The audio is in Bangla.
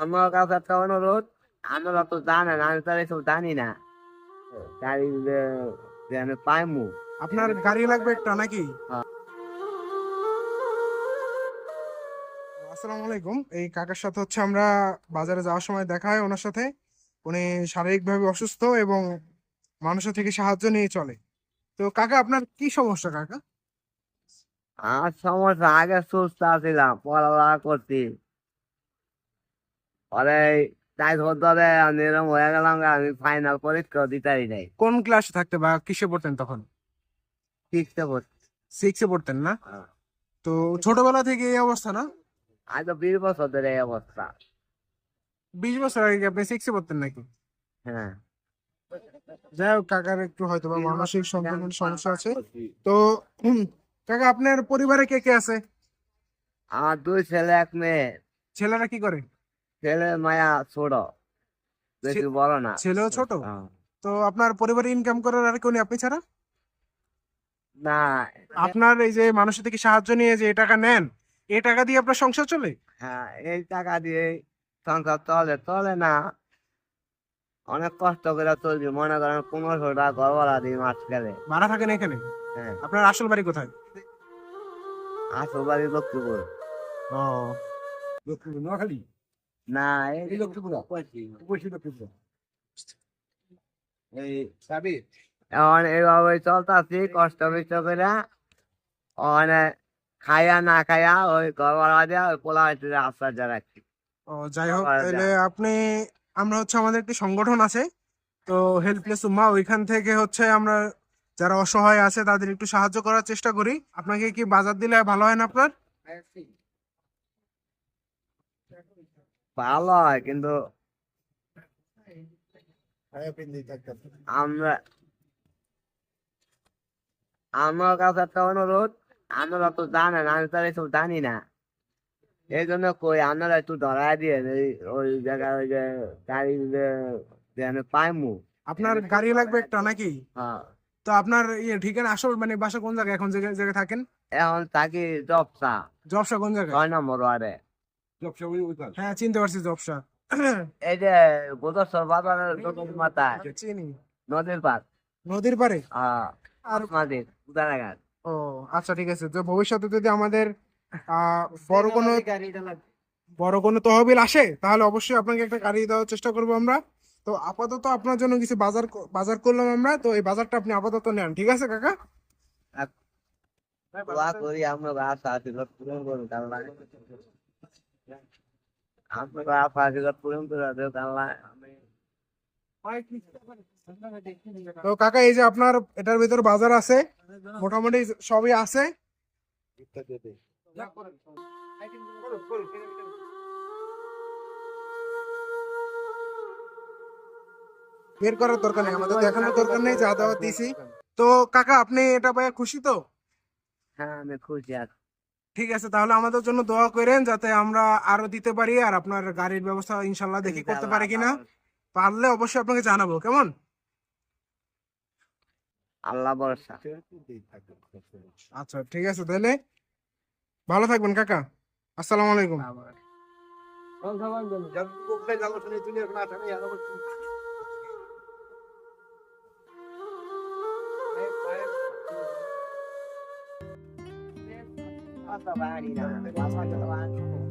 আমার কাছে একটা অনুরোধ, আপনারা তো জানেন আমি তো আর এসব জানি না। গাড়ি যে আমি পাইমু। আপনার গাড়ি লাগবে একটা নাকি? হ্যাঁ। আসসালামু আলাইকুম। এই কাকার সাথে হচ্ছে আমরা বাজারে যাওয়ার সময় দেখা হয় ওনার সাথে। উনি শারীরিকভাবে অসুস্থ এবং মানুষের থেকে সাহায্য নিয়ে চলে। তো কাকা, আপনার কি সমস্যা কাকা? আমার সমস্যা, আগে সুস্থ ছিলাম, পড়ালেখা করছি, পরে তাই ধরে আমি এরকম হয়ে গেলাম, আমি ফাইনাল পরীক্ষা দিতে পারি নাই। কোন ক্লাসে থাকতে বা কিসে পড়তেন তখন? শিখতে পড়ছি। সিক্সে পড়তেন না? তো ছোটবেলা থেকে এই অবস্থা না? আজ তো 20 বছর ধরে এই অবস্থা। 20 বছর আগে কি আপনি সিক্সে পড়তেন নাকি? হ্যাঁ। যাই হোক, কাকার একটু হয়তো বা মানসিক সংক্রমণ সমস্যা আছে। তো কাকা, আপনার পরিবারে কে কে আছে? আমার 2 ছেলে 1 মেয়ে। ছেলেরা কি করে? ছেলে মায়া ছোট, বেশি বড় না। ছেলেও ছোট? হ্যাঁ। তো আপনার পরিবারে ইনকাম করার আর কেউ নেই আপনি ছাড়া? না। আপনার এই যে মানুষের থেকে সাহায্য নিয়ে যে টাকা নেন, এই টাকা দিয়ে আপনার সংসার চলে? হ্যাঁ, এই টাকা দিয়ে সংসার চলে চলে না, অনেক কষ্ট করে চলবে। মনে করেন 1500 টাকা ঘর ভাড়া দিই মাস গেলে। ভাড়া থাকেন এখানে? হ্যাঁ। আপনার আসল বাড়ি কোথায়? আসল বাড়ি লক্ষ্মীপুর। ও, লক্ষ্মীপুর, নোয়াখালী? না, এই লক্ষ্মীপুর, লক্ষ্মীপুর। এই সাবির। এখন এইভাবে চলতেছি কষ্ট বিষ্ট করে। ওখানে খাইয়া না খাইয়া ওই ঘর ভাড়া দেওয়া ওই পোলা আশ্বাস রাখছি। ও, যাই হোক, তাহলে আপনি, আমরা হচ্ছে আমাদের একটি সংগঠন আছে, তো হেল্পলেস উম্মা, ওইখান থেকে হচ্ছে আমরা যারা অসহায় আছে তাদের একটু সাহায্য করার চেষ্টা করি। আপনাকে কি বাজার দিলে ভালো হয় না আপনার? ভালো হয়, কিন্তু আমরা আমার কাছে একটা অনুরোধ, আপনারা তো জানেন আমি তো আর এসব জানি না। এই জন্য কই আপনারা একটু ধরায় দিয়ে ওই ওই জায়গায় ওই যে গাড়ি যে আমি পাইমু। আপনার গাড়ি লাগবে একটা নাকি? হ্যাঁ। তো আপনার ঠিকানা, আসল মানে বাসা কোন জায়গায় এখন, জায়গায় জায়গায় থাকেন? এখন থাকি জবসা, জবসা কোন জায়গায়? 6 নম্বর ওয়ার্ডে। হ্যাঁ, চিনতে পারছি জবসা। এই যে বোধেশ্বর বাজারের নদীর মাথায়, চিনি। নদীর পার। নদীর পারে? আর মাঝির উদারাঘাট। ও, আচ্ছা, ঠিক আছে। তো ভবিষ্যতে যদি আমাদের আহ বড় কোনো তহবিল আসে তাহলে অবশ্যই আপনাকে একটা গাড়ি দেওয়ার চেষ্টা করবো আমরা। তো আপাতত আপনার জন্য কিছু বাজার করলাম আমরা, তো এই বাজারটা আপনি আপাতত নেন, ঠিক আছে কাকা? দোয়া করি আমরা আশা আশীর্বাদ পূরণ করুন আল্লাহ। আপনারা আশা আশীর্বাদ পূরণ করে দেন আল্লাহ। আমি তো কাকা, এই যে আপনার এটার ভিতর বাজার আছে, মোটামুটি সবই আছে। বের করার দরকার নেই, আমাদের দেখানোর দরকার নেই, যা দেওয়া দিছি। তো কাকা, আপনি এটা পাইয়া খুশি তো? হ্যাঁ, আমি খুশি আছি। ঠিক আছে, তাহলে আমাদের জন্য দোয়া করেন যাতে আমরা আরো দিতে পারি, আর আপনার গাড়ির ব্যবস্থা ইনশাল্লাহ দেখি করতে পারি কিনা। পারলে অবশ্যই আপনাকে জানাবো, কেমন? আল্লাহ ভরসা। আচ্ছা, ঠিক আছে তাহলে, ভালো থাকবেন কাকা। আসসালামু আলাইকুম। Basta, va, Nina. Vamos a